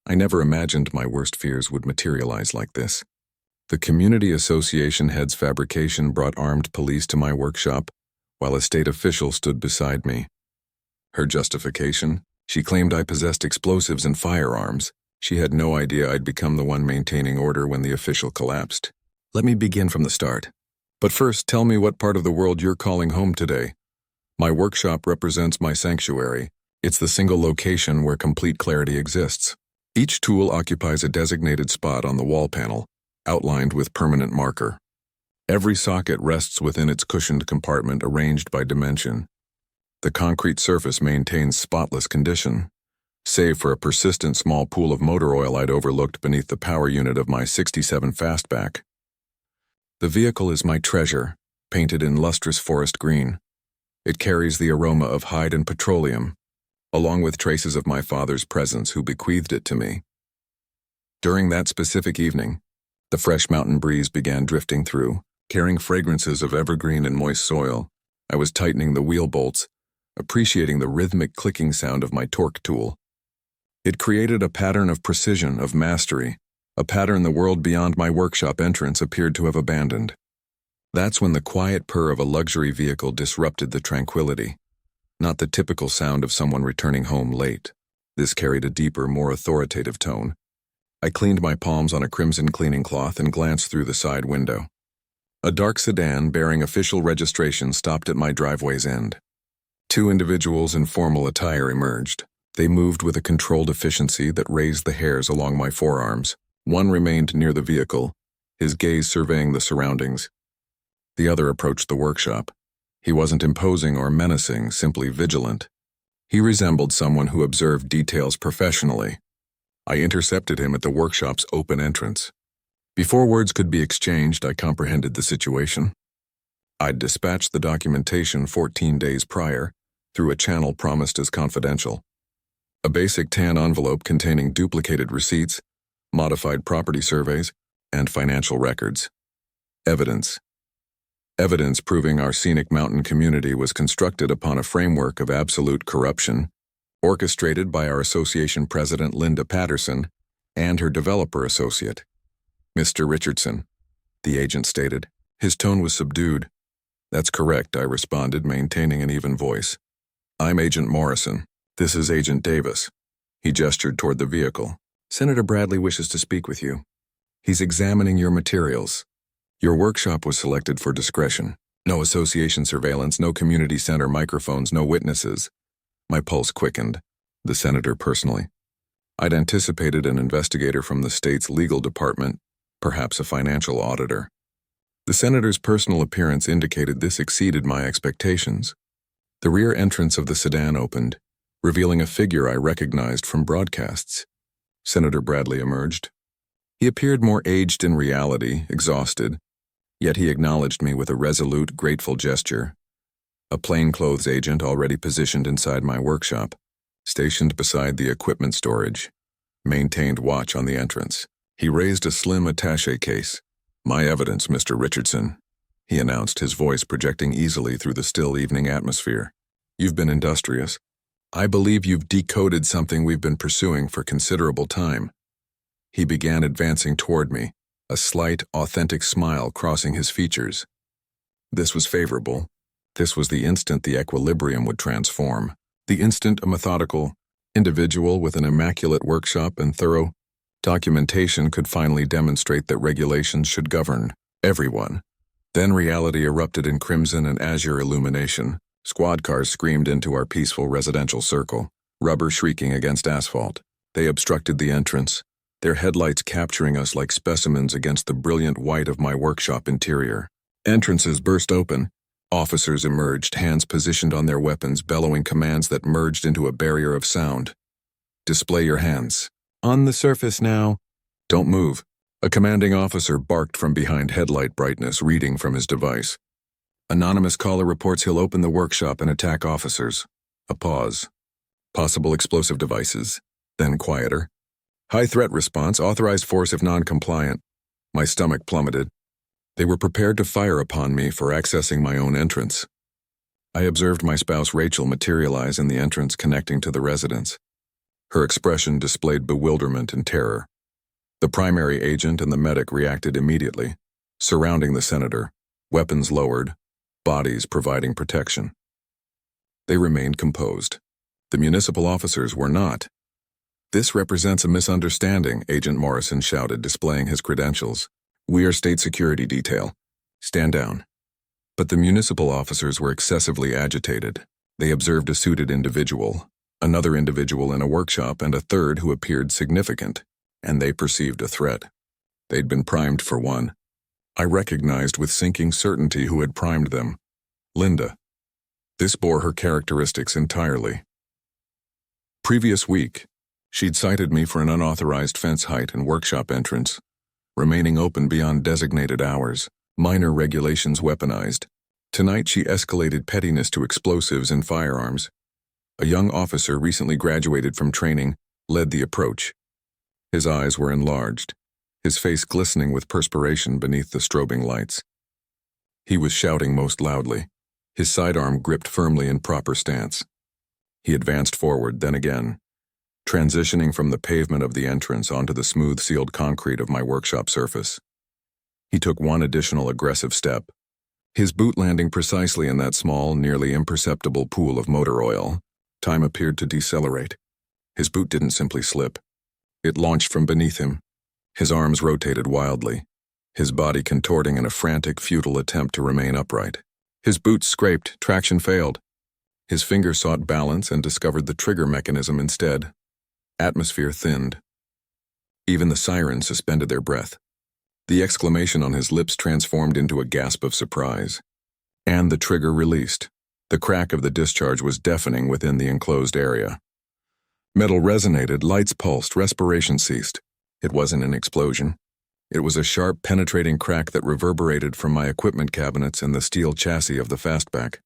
I never imagined my worst fears would materialize like this. The community association head's fabrication brought armed police to my workshop, while a state official stood beside me. Her justification? She claimed I possessed explosives and firearms. She had no idea I'd become the one maintaining order when the official collapsed. Let me begin from the start. But first, tell me what part of the world you're calling home today. My workshop represents my sanctuary. It's the single location where complete clarity exists. Each tool occupies a designated spot on the wall panel, outlined with permanent marker. Every socket rests within its cushioned compartment arranged by dimension. The concrete surface maintains spotless condition, save for a persistent small pool of motor oil I'd overlooked beneath the power unit of my '67 Fastback. The vehicle is my treasure, painted in lustrous forest green. It carries the aroma of hide and petroleum, along with traces of my father's presence who bequeathed it to me. During that specific evening, the fresh mountain breeze began drifting through, carrying fragrances of evergreen and moist soil. I was tightening the wheel bolts, appreciating the rhythmic clicking sound of my torque tool. It created a pattern of precision, of mastery, a pattern the world beyond my workshop entrance appeared to have abandoned. That's when the quiet purr of a luxury vehicle disrupted the tranquility. Not the typical sound of someone returning home late. This carried a deeper, more authoritative tone. I cleaned my palms on a crimson cleaning cloth and glanced through the side window. A dark sedan bearing official registration stopped at my driveway's end. Two individuals in formal attire emerged. They moved with a controlled efficiency that raised the hairs along my forearms. One remained near the vehicle, his gaze surveying the surroundings. The other approached the workshop. He wasn't imposing or menacing, simply vigilant. He resembled someone who observed details professionally. I intercepted him at the workshop's open entrance. Before words could be exchanged, I comprehended the situation. I'd dispatched the documentation 14 days prior, through a channel promised as confidential. A basic tan envelope containing duplicated receipts, modified property surveys, and financial records. Evidence. Evidence proving our scenic mountain community was constructed upon a framework of absolute corruption, orchestrated by our association president Linda Patterson and her developer associate, Mr. Richardson, the agent stated. His tone was subdued. That's correct, I responded, maintaining an even voice. I'm Agent Morrison. This is Agent Davis. He gestured toward the vehicle. Senator Bradley wishes to speak with you. He's examining your materials. Your workshop was selected for discretion. No association surveillance, no community center microphones, no witnesses. My pulse quickened. The senator personally. I'd anticipated an investigator from the state's legal department, perhaps a financial auditor. The senator's personal appearance indicated this exceeded my expectations. The rear entrance of the sedan opened, revealing a figure I recognized from broadcasts. Senator Bradley emerged. He appeared more aged in reality, exhausted, yet he acknowledged me with a resolute, grateful gesture. A plainclothes agent already positioned inside my workshop, stationed beside the equipment storage, maintained watch on the entrance. He raised a slim attaché case. My evidence, Mr. Richardson, he announced, his voice projecting easily through the still evening atmosphere. You've been industrious. I believe you've decoded something we've been pursuing for considerable time. He began advancing toward me, a slight, authentic smile crossing his features. This was favorable. This was the instant the equilibrium would transform. The instant a methodical individual with an immaculate workshop and thorough documentation could finally demonstrate that regulations should govern everyone. Then reality erupted in crimson and azure illumination. Squad cars screamed into our peaceful residential circle, rubber shrieking against asphalt. They obstructed the entrance, their headlights capturing us like specimens against the brilliant white of my workshop interior. Entrances burst open. Officers emerged, hands positioned on their weapons, bellowing commands that merged into a barrier of sound. Display your hands. On the surface now. Don't move. A commanding officer barked from behind headlight brightness, reading from his device. Anonymous caller reports he'll open the workshop and attack officers. A pause. Possible explosive devices. Then quieter. High threat response, authorized force if non-compliant. My stomach plummeted. They were prepared to fire upon me for accessing my own entrance. I observed my spouse Rachel materialize in the entrance connecting to the residence. Her expression displayed bewilderment and terror. The primary agent and the medic reacted immediately, surrounding the senator, weapons lowered, bodies providing protection. They remained composed. The municipal officers were not. "This represents a misunderstanding," Agent Morrison shouted, displaying his credentials. "We are state security detail. Stand down." But the municipal officers were excessively agitated. They observed a suited individual, another individual in a workshop, and a third who appeared significant, and they perceived a threat. They'd been primed for one. I recognized with sinking certainty who had primed them. Linda. This bore her characteristics entirely. Previous week, she'd cited me for an unauthorized fence height and workshop entrance, remaining open beyond designated hours, minor regulations weaponized. Tonight she escalated pettiness to explosives and firearms. A young officer recently graduated from training led the approach. His eyes were enlarged, his face glistening with perspiration beneath the strobing lights. He was shouting most loudly, his sidearm gripped firmly in proper stance. He advanced forward, then again, transitioning from the pavement of the entrance onto the smooth sealed concrete of my workshop surface. He took one additional aggressive step, his boot landing precisely in that small, nearly imperceptible pool of motor oil. Time appeared to decelerate. His boot didn't simply slip. It launched from beneath him. His arms rotated wildly, his body contorting in a frantic, futile attempt to remain upright. His boots scraped, traction failed. His fingers sought balance and discovered the trigger mechanism instead. Atmosphere thinned. Even the sirens suspended their breath. The exclamation on his lips transformed into a gasp of surprise. And the trigger released. The crack of the discharge was deafening within the enclosed area. Metal resonated, lights pulsed, respiration ceased. It wasn't an explosion. It was a sharp, penetrating crack that reverberated from my equipment cabinets and the steel chassis of the fastback.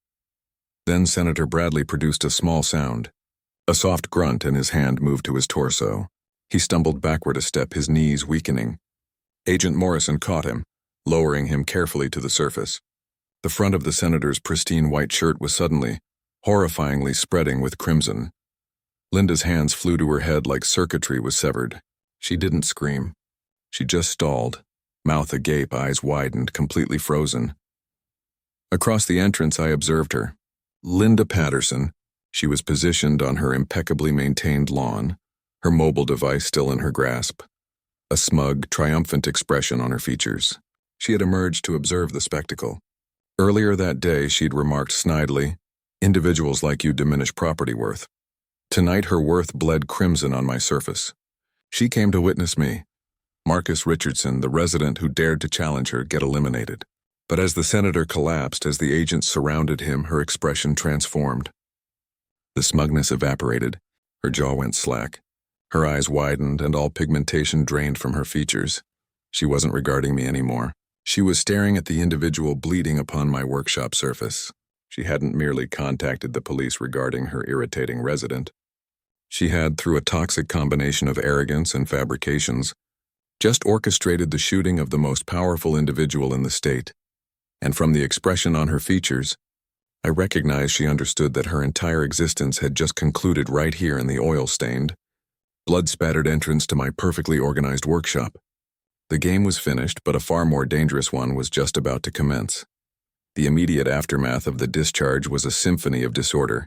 Then Senator Bradley produced a small sound. A soft grunt, and his hand moved to his torso. He stumbled backward a step, his knees weakening. Agent Morrison caught him, lowering him carefully to the surface. The front of the senator's pristine white shirt was suddenly, horrifyingly spreading with crimson. Linda's hands flew to her head like circuitry was severed. She didn't scream. She just stalled, mouth agape, eyes widened, completely frozen. Across the entrance I observed her. Linda Patterson. She was positioned on her impeccably maintained lawn, her mobile device still in her grasp. A smug, triumphant expression on her features. She had emerged to observe the spectacle. Earlier that day, she'd remarked snidely, "Individuals like you diminish property worth." Tonight, her worth bled crimson on my surface. She came to witness me, Marcus Richardson, the resident who dared to challenge her, get eliminated. But as the senator collapsed, as the agents surrounded him, her expression transformed. The smugness evaporated, her jaw went slack, her eyes widened, and all pigmentation drained from her features. She wasn't regarding me anymore. She was staring at the individual bleeding upon my workshop surface. She hadn't merely contacted the police regarding her irritating resident. She had, through a toxic combination of arrogance and fabrications, just orchestrated the shooting of the most powerful individual in the state. And from the expression on her features, I recognized she understood that her entire existence had just concluded right here in the oil-stained, blood-spattered entrance to my perfectly organized workshop. The game was finished, but a far more dangerous one was just about to commence. The immediate aftermath of the discharge was a symphony of disorder,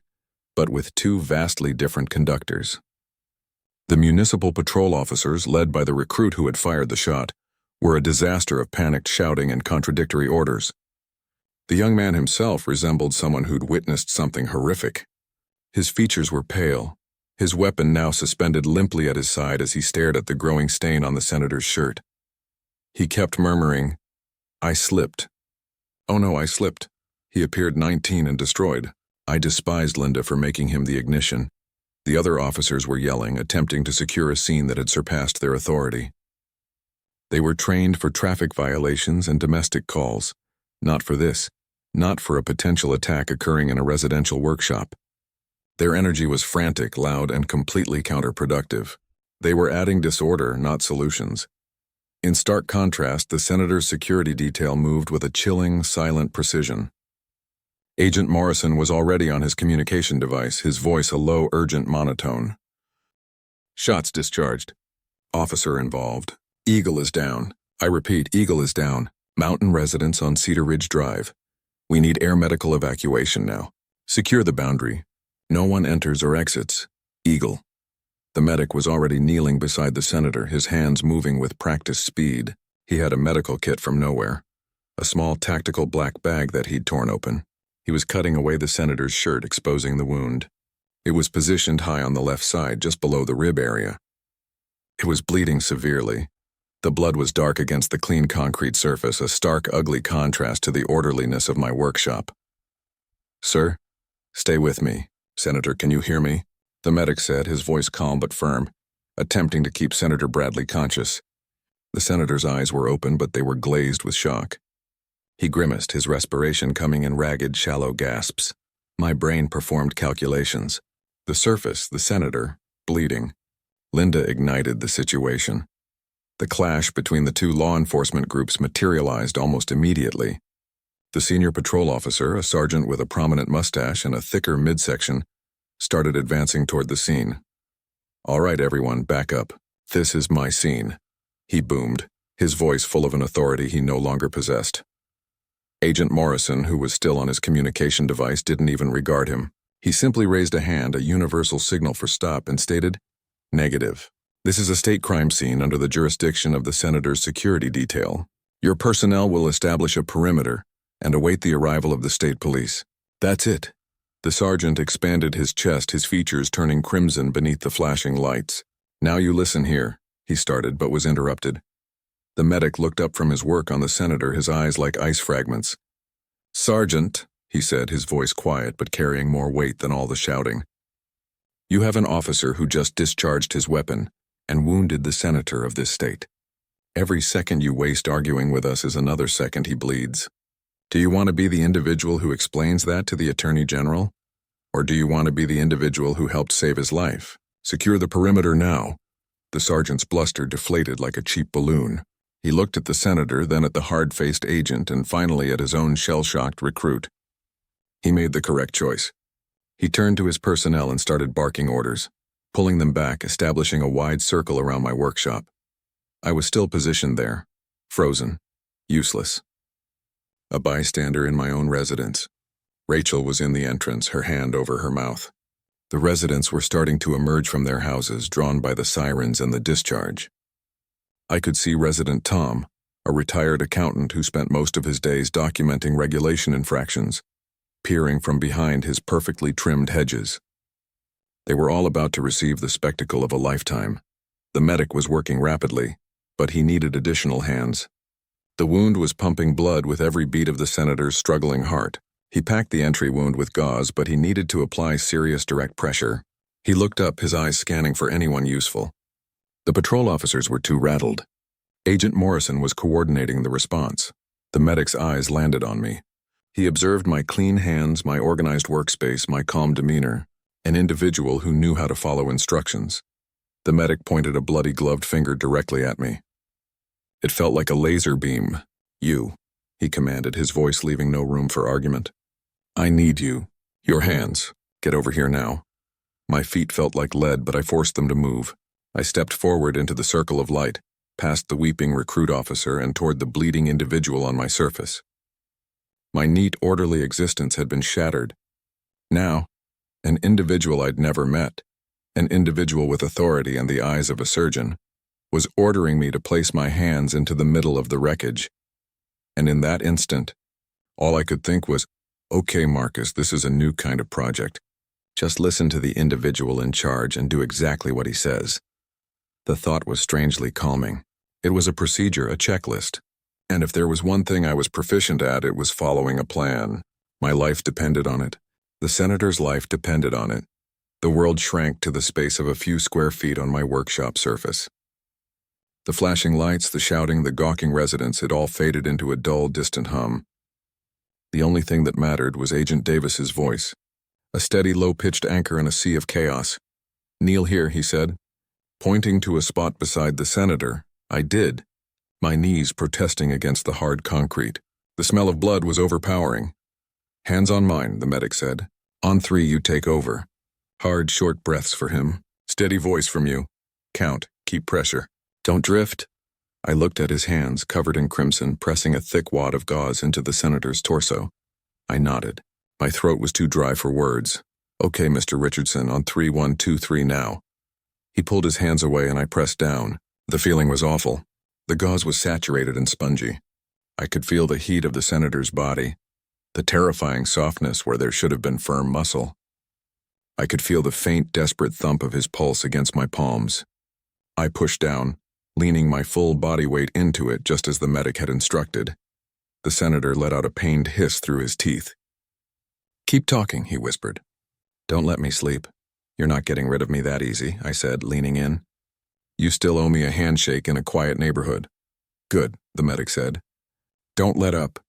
but with two vastly different conductors. The municipal patrol officers, led by the recruit who had fired the shot, were a disaster of panicked shouting and contradictory orders. The young man himself resembled someone who'd witnessed something horrific. His features were pale, his weapon now suspended limply at his side as he stared at the growing stain on the senator's shirt. He kept murmuring, "I slipped. Oh no, I slipped." He appeared 19 and destroyed. I despised Linda for making him the ignition. The other officers were yelling, attempting to secure a scene that had surpassed their authority. They were trained for traffic violations and domestic calls. Not for this, not for a potential attack occurring in a residential workshop. Their energy was frantic, loud, and completely counterproductive. They were adding disorder, not solutions. In stark contrast, the senator's security detail moved with a chilling, silent precision. Agent Morrison was already on his communication device, his voice a low, urgent monotone. Shots discharged. Officer involved. Eagle is down. I repeat, Eagle is down. Mountain residents on Cedar Ridge Drive. We need air medical evacuation now. Secure the boundary. No one enters or exits. Eagle. The medic was already kneeling beside the senator, his hands moving with practiced speed. He had a medical kit from nowhere. A small tactical black bag that he'd torn open. He was cutting away the senator's shirt, exposing the wound. It was positioned high on the left side, just below the rib area. It was bleeding severely. The blood was dark against the clean concrete surface, a stark, ugly contrast to the orderliness of my workshop. Sir, stay with me. Senator, can you hear me? The medic said, his voice calm but firm, attempting to keep Senator Bradley conscious. The senator's eyes were open, but they were glazed with shock. He grimaced, his respiration coming in ragged, shallow gasps. My brain performed calculations. The surface, the senator, bleeding. Linda ignited the situation. The clash between the two law enforcement groups materialized almost immediately. The senior patrol officer, a sergeant with a prominent mustache and a thicker midsection, started advancing toward the scene. All right, everyone, back up. This is my scene, he boomed, his voice full of an authority he no longer possessed. Agent Morrison, who was still on his communication device, didn't even regard him. He simply raised a hand, a universal signal for stop, and stated, "Negative. This is a state crime scene under the jurisdiction of the Senator's security detail. Your personnel will establish a perimeter and await the arrival of the state police. That's it." The sergeant expanded his chest, his features turning crimson beneath the flashing lights. "Now you listen here," he started, but was interrupted. The medic looked up from his work on the senator, his eyes like ice fragments. "Sergeant," he said, his voice quiet but carrying more weight than all the shouting. "You have an officer who just discharged his weapon and wounded the senator of this state. Every second you waste arguing with us is another second he bleeds. Do you want to be the individual who explains that to the Attorney General? Or do you want to be the individual who helped save his life? Secure the perimeter now." The sergeant's bluster deflated like a cheap balloon. He looked at the senator, then at the hard-faced agent, and finally at his own shell-shocked recruit. He made the correct choice. He turned to his personnel and started barking orders, pulling them back, establishing a wide circle around my workshop. I was still positioned there, frozen, useless. A bystander in my own residence. Rachel was in the entrance, her hand over her mouth. The residents were starting to emerge from their houses, drawn by the sirens and the discharge. I could see resident Tom, a retired accountant who spent most of his days documenting regulation infractions, peering from behind his perfectly trimmed hedges. They were all about to receive the spectacle of a lifetime. The medic was working rapidly, but he needed additional hands. The wound was pumping blood with every beat of the senator's struggling heart. He packed the entry wound with gauze, but he needed to apply serious direct pressure. He looked up, his eyes scanning for anyone useful. The patrol officers were too rattled. Agent Morrison was coordinating the response. The medic's eyes landed on me. He observed my clean hands, my organized workspace, my calm demeanor, an individual who knew how to follow instructions. The medic pointed a bloody gloved finger directly at me. It felt like a laser beam. "You," he commanded, his voice leaving no room for argument. "I need you. Your hands. Get over here now." My feet felt like lead, but I forced them to move. I stepped forward into the circle of light, past the weeping recruit officer and toward the bleeding individual on my surface. My neat, orderly existence had been shattered. Now, an individual I'd never met, an individual with authority and the eyes of a surgeon, was ordering me to place my hands into the middle of the wreckage. And in that instant, all I could think was, "Okay, Marcus, this is a new kind of project. Just listen to the individual in charge and do exactly what he says." The thought was strangely calming. It was a procedure, a checklist. And if there was one thing I was proficient at, it was following a plan. My life depended on it. The senator's life depended on it. The world shrank to the space of a few square feet on my workshop surface. The flashing lights, the shouting, the gawking residents, it all faded into a dull, distant hum. The only thing that mattered was Agent Davis's voice, a steady, low-pitched anchor in a sea of chaos. "Kneel here," he said. Pointing to a spot beside the senator, I did, my knees protesting against the hard concrete. The smell of blood was overpowering. "Hands on mine," the medic said. "On 3, you take over." Hard, short breaths for him. "Steady voice from you. Count. Keep pressure. Don't drift. I looked at his hands, covered in crimson, pressing a thick wad of gauze into the senator's torso. I nodded. My throat was too dry for words. Okay, Mr. Richardson, on 3, 1, 2, 3 now. He pulled his hands away and I pressed down. The feeling was awful. The gauze was saturated and spongy. I could feel the heat of the senator's body, the terrifying softness where there should have been firm muscle. I could feel the faint, desperate thump of his pulse against my palms. I pushed down, leaning my full body weight into it just as the medic had instructed. The senator let out a pained hiss through his teeth. Keep talking, he whispered. Don't let me sleep. You're not getting rid of me that easy, I said, leaning in. You still owe me a handshake in a quiet neighborhood. Good, the medic said. Don't let up.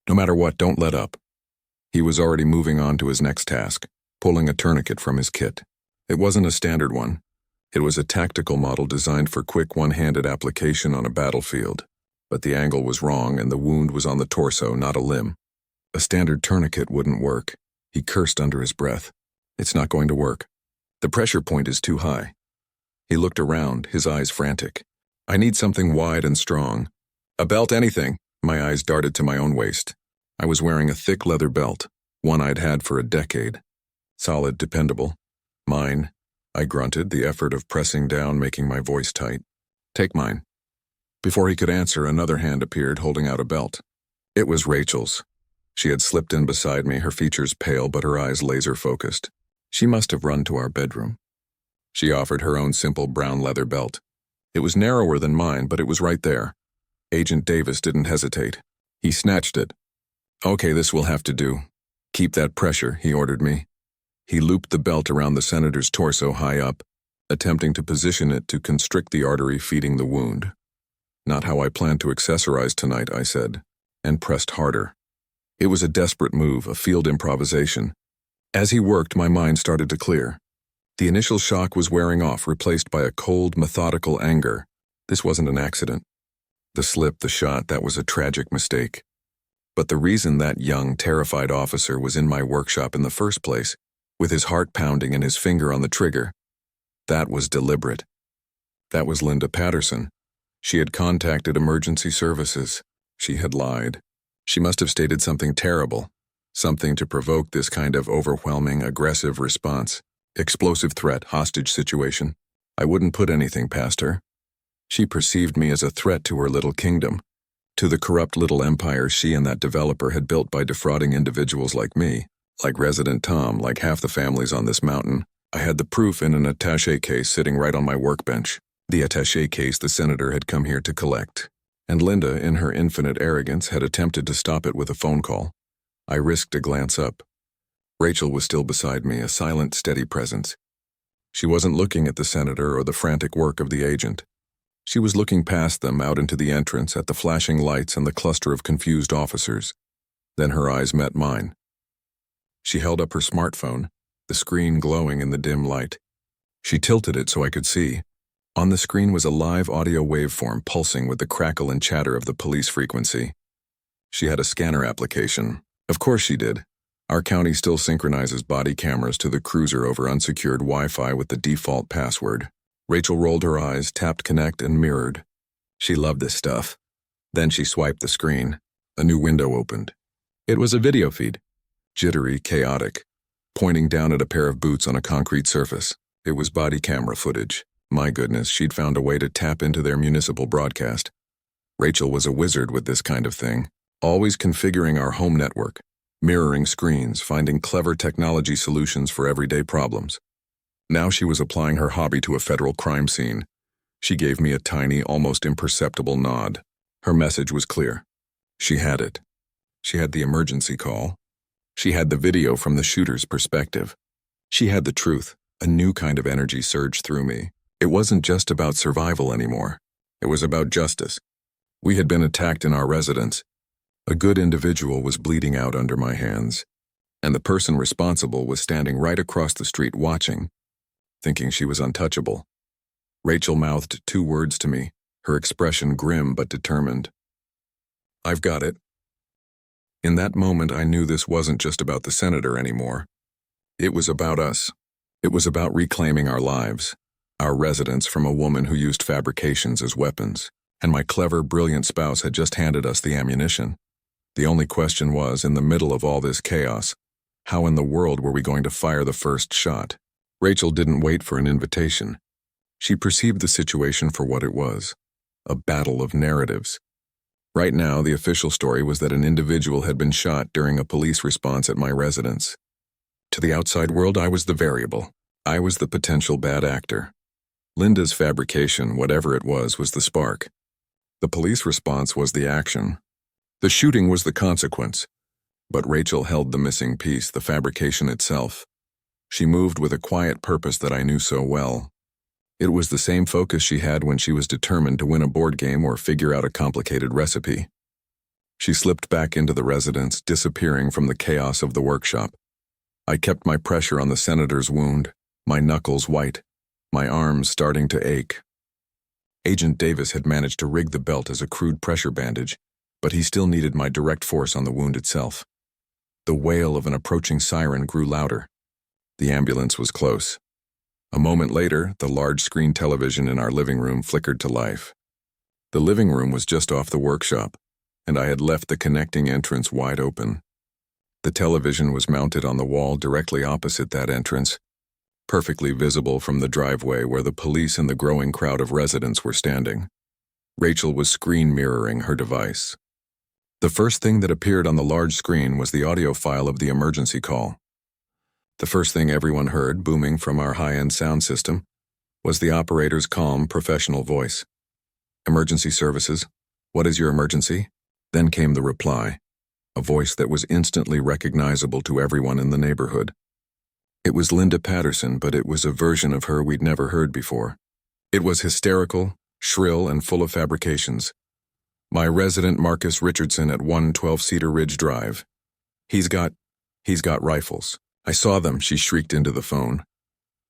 No matter what, don't let up. He was already moving on to his next task, pulling a tourniquet from his kit. It wasn't a standard one. It was a tactical model designed for quick one-handed application on a battlefield. But the angle was wrong and the wound was on the torso, not a limb. A standard tourniquet wouldn't work. He cursed under his breath. It's not going to work. The pressure point is too high. He looked around, his eyes frantic. I need something wide and strong. A belt, anything. My eyes darted to my own waist. I was wearing a thick leather belt, one I'd had for a decade. Solid, dependable. Mine. I grunted, the effort of pressing down making my voice tight. Take mine. Before he could answer, another hand appeared, holding out a belt. It was Rachel's. She had slipped in beside me, her features pale but her eyes laser-focused. She must have run to our bedroom. She offered her own simple brown leather belt. It was narrower than mine, but it was right there. Agent Davis didn't hesitate. He snatched it. Okay, this will have to do. Keep that pressure, he ordered me. He looped the belt around the senator's torso high up, attempting to position it to constrict the artery feeding the wound. Not how I planned to accessorize tonight, I said, and pressed harder. It was a desperate move, a field improvisation. As he worked, my mind started to clear. The initial shock was wearing off, replaced by a cold, methodical anger. This wasn't an accident. The slip, the shot, that was a tragic mistake. But the reason that young, terrified officer was in my workshop in the first place, with his heart pounding and his finger on the trigger, that was deliberate. That was Linda Patterson. She had contacted emergency services. She had lied. She must have stated something terrible, something to provoke this kind of overwhelming, aggressive response. Explosive threat, hostage situation. I wouldn't put anything past her. She perceived me as a threat to her little kingdom, to the corrupt little empire she and that developer had built by defrauding individuals like me, like Resident Tom, like half the families on this mountain. I had the proof in an attaché case sitting right on my workbench, the attaché case the senator had come here to collect. And Linda, in her infinite arrogance, had attempted to stop it with a phone call. I risked a glance up. Rachel was still beside me, a silent, steady presence. She wasn't looking at the senator or the frantic work of the agent. She was looking past them out into the entrance at the flashing lights and the cluster of confused officers. Then her eyes met mine. She held up her smartphone, the screen glowing in the dim light. She tilted it so I could see. On the screen was a live audio waveform pulsing with the crackle and chatter of the police frequency. She had a scanner application. Of course she did. Our county still synchronizes body cameras to the cruiser over unsecured Wi-Fi with the default password. Rachel rolled her eyes, tapped connect, and mirrored. She loved this stuff. Then she swiped the screen. A new window opened. It was a video feed. Jittery, chaotic. Pointing down at a pair of boots on a concrete surface. It was body camera footage. My goodness, she'd found a way to tap into their municipal broadcast. Rachel was a wizard with this kind of thing. Always configuring our home network. Mirroring screens, finding clever technology solutions for everyday problems. Now she was applying her hobby to a federal crime scene. She gave me a tiny, almost imperceptible nod. Her message was clear. She had it. She had the emergency call. She had the video from the shooter's perspective. She had the truth. A new kind of energy surged through me. It wasn't just about survival anymore. It was about justice. We had been attacked in our residence. A good individual was bleeding out under my hands, and the person responsible was standing right across the street watching, thinking she was untouchable. Rachel mouthed 2 words to me, her expression grim but determined. I've got it. In that moment, I knew this wasn't just about the senator anymore. It was about us. It was about reclaiming our lives. our residence from a woman who used fabrications as weapons, and my clever, brilliant spouse had just handed us the ammunition. The only question was, in the middle of all this chaos, how in the world were we going to fire the first shot? Rachel didn't wait for an invitation. She perceived the situation for what it was, a battle of narratives. Right now, the official story was that an individual had been shot during a police response at my residence. To the outside world, I was the variable. I was the potential bad actor. Linda's fabrication, whatever it was the spark. The police response was the action. The shooting was the consequence. But Rachel held the missing piece, the fabrication itself. She moved with a quiet purpose that I knew so well. It was the same focus she had when she was determined to win a board game or figure out a complicated recipe. She slipped back into the residence, disappearing from the chaos of the workshop. I kept my pressure on the senator's wound, my knuckles white, my arms starting to ache. Agent Davis had managed to rig the belt as a crude pressure bandage, but he still needed my direct force on the wound itself. The wail of an approaching siren grew louder. The ambulance was close. A moment later, the large screen television in our living room flickered to life. The living room was just off the workshop, and I had left the connecting entrance wide open. The television was mounted on the wall directly opposite that entrance, perfectly visible from the driveway where the police and the growing crowd of residents were standing. Rachel was screen mirroring her device. The first thing that appeared on the large screen was the audio file of the emergency call. The first thing everyone heard, booming from our high-end sound system, was the operator's calm, professional voice. "Emergency services, what is your emergency?" Then came the reply, a voice that was instantly recognizable to everyone in the neighborhood. It was Linda Patterson, but it was a version of her we'd never heard before. It was hysterical, shrill, and full of fabrications. "My resident Marcus Richardson at 112 Cedar Ridge Drive. He's got rifles. I saw them," she shrieked into the phone.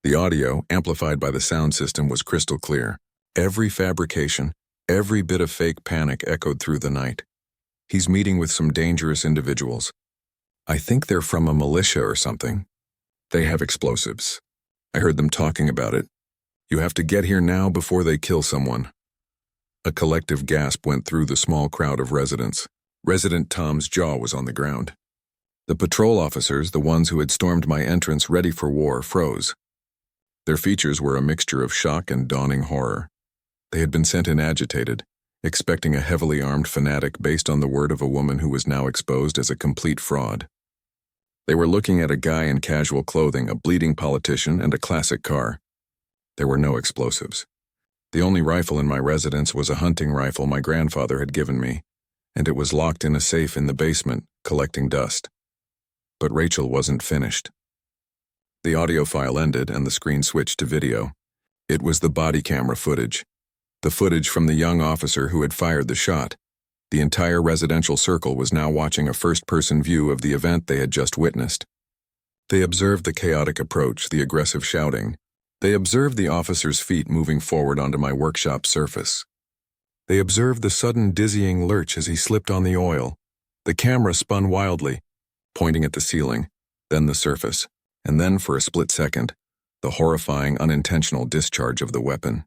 The audio, amplified by the sound system, was crystal clear. Every fabrication, every bit of fake panic echoed through the night. "He's meeting with some dangerous individuals. I think they're from a militia or something. They have explosives. I heard them talking about it. You have to get here now before they kill someone." A collective gasp went through the small crowd of residents. Resident Tom's jaw was on the ground. The patrol officers, the ones who had stormed my entrance ready for war, froze. Their features were a mixture of shock and dawning horror. They had been sent in agitated, expecting a heavily armed fanatic based on the word of a woman who was now exposed as a complete fraud. They were looking at a guy in casual clothing, a bleeding politician, and a classic car. There were no explosives. The only rifle in my residence was a hunting rifle my grandfather had given me, and it was locked in a safe in the basement, collecting dust. But Rachel wasn't finished. The audio file ended and the screen switched to video. It was the body camera footage. The footage from the young officer who had fired the shot. The entire residential circle was now watching a first-person view of the event they had just witnessed. They observed the chaotic approach, the aggressive shouting. They observed the officer's feet moving forward onto my workshop surface. They observed the sudden dizzying lurch as he slipped on the oil. The camera spun wildly, pointing at the ceiling, then the surface, and then for a split second, the horrifying unintentional discharge of the weapon.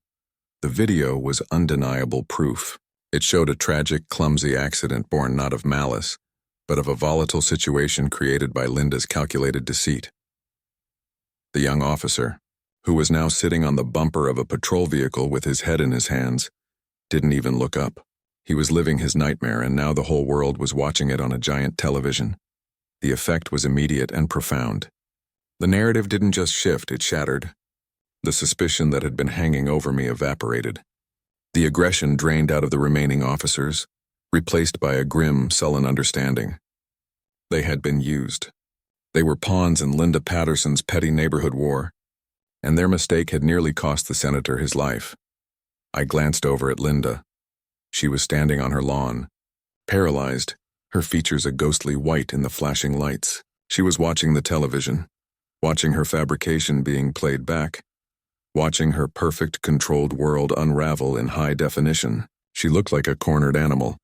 The video was undeniable proof. It showed a tragic, clumsy accident born not of malice, but of a volatile situation created by Linda's calculated deceit. The young officer, who was now sitting on the bumper of a patrol vehicle with his head in his hands, didn't even look up. He was living his nightmare, and now the whole world was watching it on a giant television. The effect was immediate and profound. The narrative didn't just shift, it shattered. The suspicion that had been hanging over me evaporated. The aggression drained out of the remaining officers, replaced by a grim, sullen understanding. They had been used. They were pawns in Linda Patterson's petty neighborhood war, and their mistake had nearly cost the senator his life. I glanced over at Linda. She was standing on her lawn, paralyzed, her features a ghostly white in the flashing lights. She was watching the television, watching her fabrication being played back, watching her perfect, controlled world unravel in high definition. She looked like a cornered animal.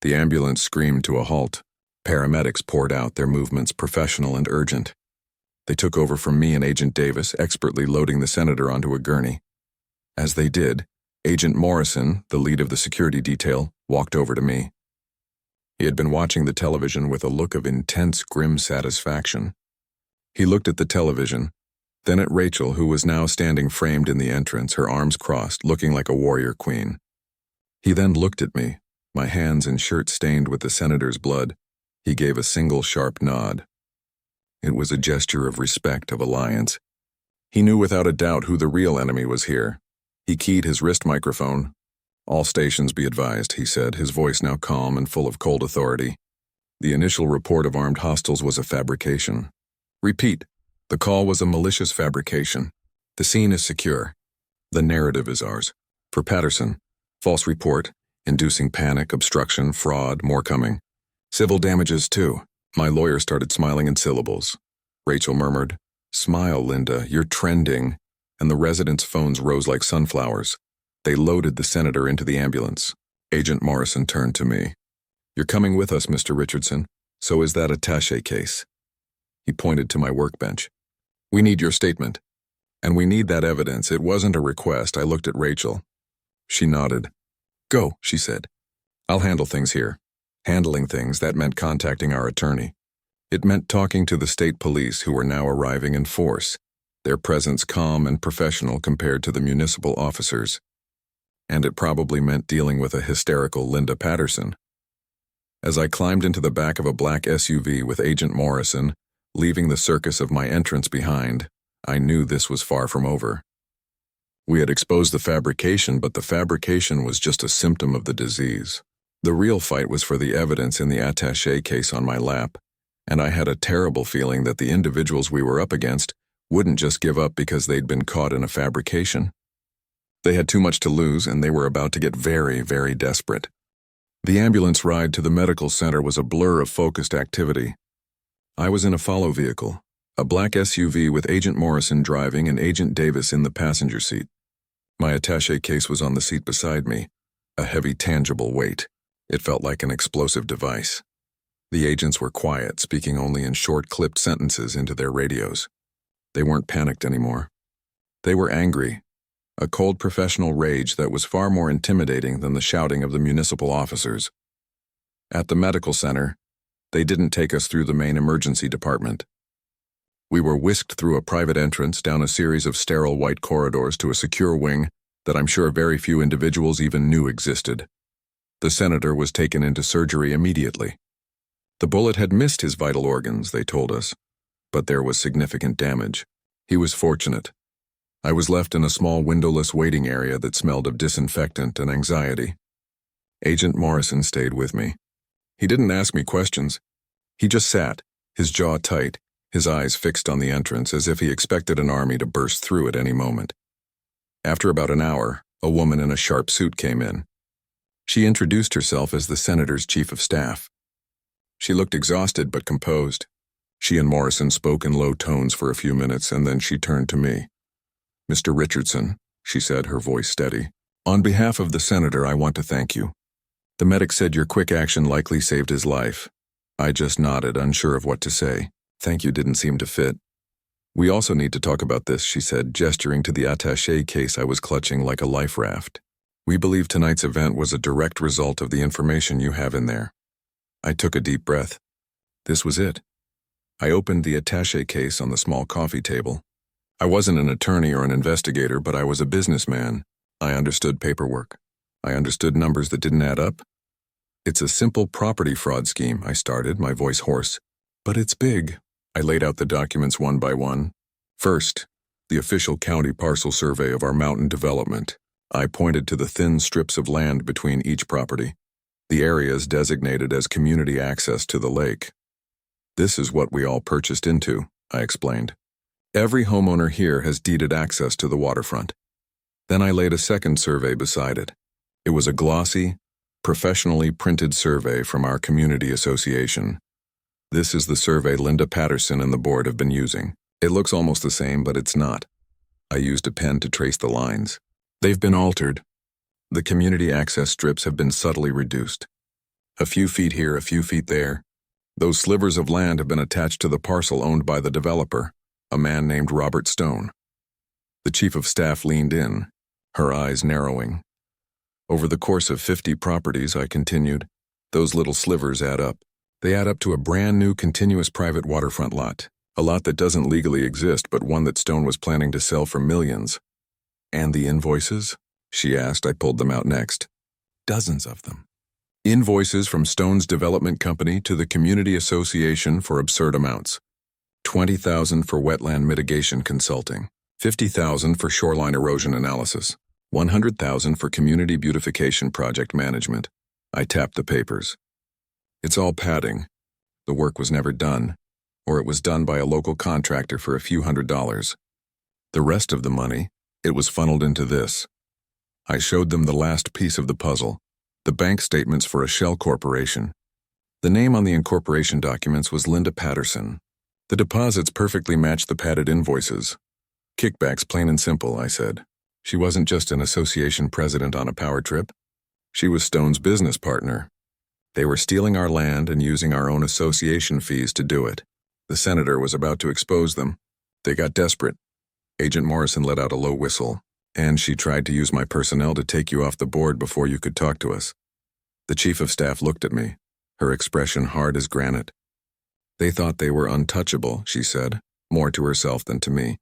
The ambulance screamed to a halt. Paramedics poured out, their movements professional and urgent. They took over from me and Agent Davis, expertly loading the senator onto a gurney. As they did, Agent Morrison, the lead of the security detail, walked over to me. He had been watching the television with a look of intense, grim satisfaction. He looked at the television, then at Rachel, who was now standing framed in the entrance, her arms crossed, looking like a warrior queen. He then looked at me, my hands and shirt stained with the senator's blood. He gave a single sharp nod. It was a gesture of respect, of alliance. He knew without a doubt who the real enemy was here. He keyed his wrist microphone. "All stations be advised," he said, his voice now calm and full of cold authority. "The initial report of armed hostiles was a fabrication. Repeat, the call was a malicious fabrication. The scene is secure. The narrative is ours. For Patterson, false report, inducing panic, obstruction, fraud, more coming. Civil damages too." My lawyer started smiling in syllables. Rachel murmured, "Smile, Linda, you're trending," and the residents' phones rose like sunflowers. They loaded the senator into the ambulance. Agent Morrison turned to me. "You're coming with us, Mr. Richardson. So is that attaché case." He pointed to my workbench. "We need your statement. And we need that evidence. It wasn't a request." I looked at Rachel. She nodded. "Go," she said. "I'll handle things here." Handling things, that meant contacting our attorney. It meant talking to the state police, who were now arriving in force, their presence calm and professional compared to the municipal officers. And it probably meant dealing with a hysterical Linda Patterson. As I climbed into the back of a black SUV with Agent Morrison, leaving the circus of my entrance behind, I knew this was far from over. We had exposed the fabrication, but the fabrication was just a symptom of the disease. The real fight was for the evidence in the attaché case on my lap, and I had a terrible feeling that the individuals we were up against wouldn't just give up because they'd been caught in a fabrication. They had too much to lose, and they were about to get very, very desperate. The ambulance ride to the medical center was a blur of focused activity. I was in a follow vehicle, a black SUV with Agent Morrison driving and Agent Davis in the passenger seat. My attaché case was on the seat beside me, a heavy, tangible weight. It felt like an explosive device. The agents were quiet, speaking only in short, clipped sentences into their radios. They weren't panicked anymore. They were angry, a cold professional rage that was far more intimidating than the shouting of the municipal officers. At the medical center, they didn't take us through the main emergency department. We were whisked through a private entrance down a series of sterile white corridors to a secure wing that I'm sure very few individuals even knew existed. The senator was taken into surgery immediately. The bullet had missed his vital organs, they told us, but there was significant damage. He was fortunate. I was left in a small windowless waiting area that smelled of disinfectant and anxiety. Agent Morrison stayed with me. He didn't ask me questions. He just sat, his jaw tight, his eyes fixed on the entrance as if he expected an army to burst through at any moment. After about an hour, a woman in a sharp suit came in. She introduced herself as the senator's chief of staff. She looked exhausted but composed. She and Morrison spoke in low tones for a few minutes, and then she turned to me. "Mr. Richardson," she said, her voice steady, "on behalf of the senator, I want to thank you. The medic said your quick action likely saved his life." I just nodded, unsure of what to say. Thank you didn't seem to fit. "We also need to talk about this," she said, gesturing to the attaché case I was clutching like a life raft. "We believe tonight's event was a direct result of the information you have in there." I took a deep breath. This was it. I opened the attaché case on the small coffee table. I wasn't an attorney or an investigator, but I was a businessman. I understood paperwork. I understood numbers that didn't add up. "It's a simple property fraud scheme," I started, my voice hoarse. "But it's big." I laid out the documents one by one. First, the official county parcel survey of our mountain development. I pointed to the thin strips of land between each property, the areas designated as community access to the lake. "This is what we all purchased into," I explained. "Every homeowner here has deeded access to the waterfront." Then I laid a second survey beside it. It was a glossy, professionally printed survey from our community association. "This is the survey Linda Patterson and the board have been using. It looks almost the same, but it's not." I used a pen to trace the lines. "They've been altered. The community access strips have been subtly reduced. A few feet here, a few feet there. Those slivers of land have been attached to the parcel owned by the developer, a man named Robert Stone." The chief of staff leaned in. her eyes narrowing. Over the course of 50 properties, I continued, those little slivers add up. They add up to a brand new continuous private waterfront lot. A lot that doesn't legally exist, but one that Stone was planning to sell for millions. And the invoices? She asked. I pulled them out next. Dozens of them. Invoices from Stone's development company to the community association for absurd amounts. $20,000 for wetland mitigation consulting. $50,000 for shoreline erosion analysis. $100,000 for community beautification project management. I tapped the papers. It's all padding. The work was never done, or it was done by a local contractor for a few $100s. The rest of the money, it was funneled into this. I showed them the last piece of the puzzle, the bank statements for a shell corporation. The name on the incorporation documents was Linda Patterson. The deposits perfectly matched the padded invoices. Kickbacks, plain and simple, I said. She wasn't just an association president on a power trip. She was Stone's business partner. They were stealing our land and using our own association fees to do it. The senator was about to expose them. They got desperate. Agent Morrison let out a low whistle, and she tried to use my personnel to take you off the board before you could talk to us. The chief of staff looked at me, her expression hard as granite. They thought they were untouchable, she said, more to herself than to me.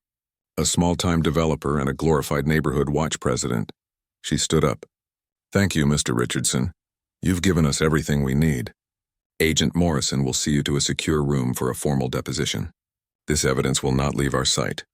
A small-time developer and a glorified neighborhood watch president. She stood up. Thank you, Mr. Richardson. You've given us everything we need. Agent Morrison will see you to a secure room for a formal deposition. This evidence will not leave our sight.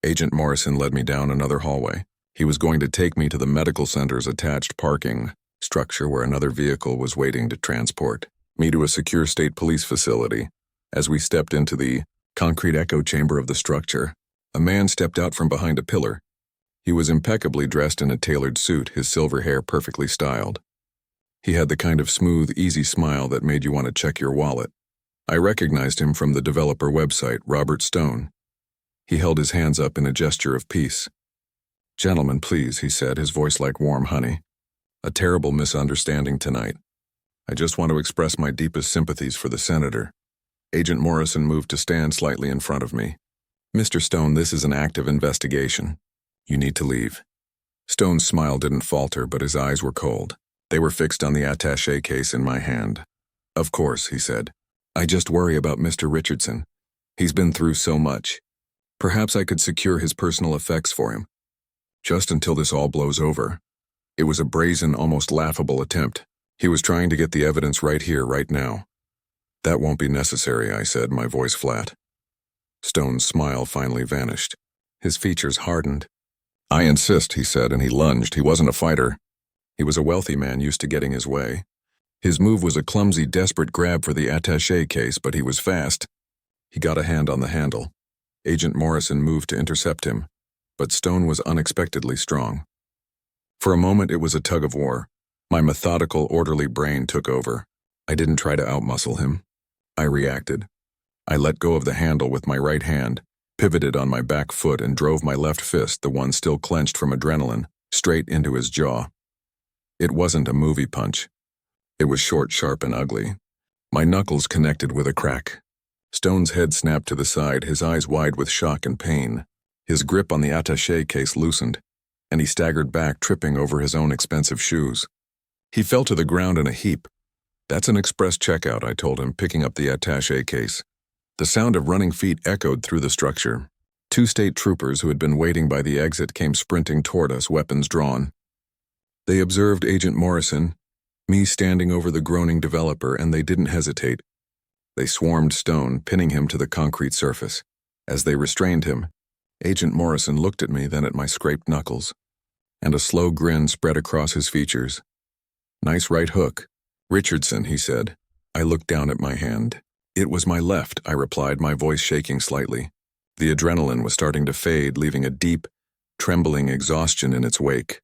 Agent Morrison led me down another hallway. He was going to take me to the medical center's attached parking structure where another vehicle was waiting to transport me to a secure state police facility. As we stepped into the concrete echo chamber of the structure, a man stepped out from behind a pillar. He was impeccably dressed in a tailored suit, his silver hair perfectly styled. He had the kind of smooth, easy smile that made you want to check your wallet. I recognized him from the developer website, Robert Stone. He held his hands up in a gesture of peace. Gentlemen, please, he said, his voice like warm honey. A terrible misunderstanding tonight. I just want to express my deepest sympathies for the senator. Agent Morrison moved to stand slightly in front of me. Mr. Stone, this is an active investigation. You need to leave. Stone's smile didn't falter, but his eyes were cold. They were fixed on the attaché case in my hand. Of course, he said. I just worry about Mr. Richardson. He's been through so much. Perhaps I could secure his personal effects for him. Just until this all blows over. It was a brazen, almost laughable attempt. He was trying to get the evidence right here, right now. That won't be necessary, I said, my voice flat. Stone's smile finally vanished. His features hardened. I insist, he said, and he lunged. He wasn't a fighter. He was a wealthy man used to getting his way. His move was a clumsy, desperate grab for the attaché case, but he was fast. He got a hand on the handle. Agent Morrison moved to intercept him, but Stone was unexpectedly strong. For a moment, it was a tug of war. My methodical, orderly brain took over. I didn't try to outmuscle him. I reacted. I let go of the handle with my right hand, pivoted on my back foot, and drove my left fist, the one still clenched from adrenaline, straight into his jaw. It wasn't a movie punch. It was short, sharp, and ugly. My knuckles connected with a crack. Stone's head snapped to the side, his eyes wide with shock and pain. His grip on the attaché case loosened, and he staggered back, tripping over his own expensive shoes. He fell to the ground in a heap. That's an express checkout, I told him, picking up the attaché case. The sound of running feet echoed through the structure. 2 state troopers who had been waiting by the exit came sprinting toward us, weapons drawn. They observed Agent Morrison, me standing over the groaning developer, and they didn't hesitate. They swarmed Stone, pinning him to the concrete surface. As they restrained him, Agent Morrison looked at me, then at my scraped knuckles, and a slow grin spread across his features. Nice right hook. Richardson, he said. I looked down at my hand. It was my left, I replied, my voice shaking slightly. The adrenaline was starting to fade, leaving a deep, trembling exhaustion in its wake.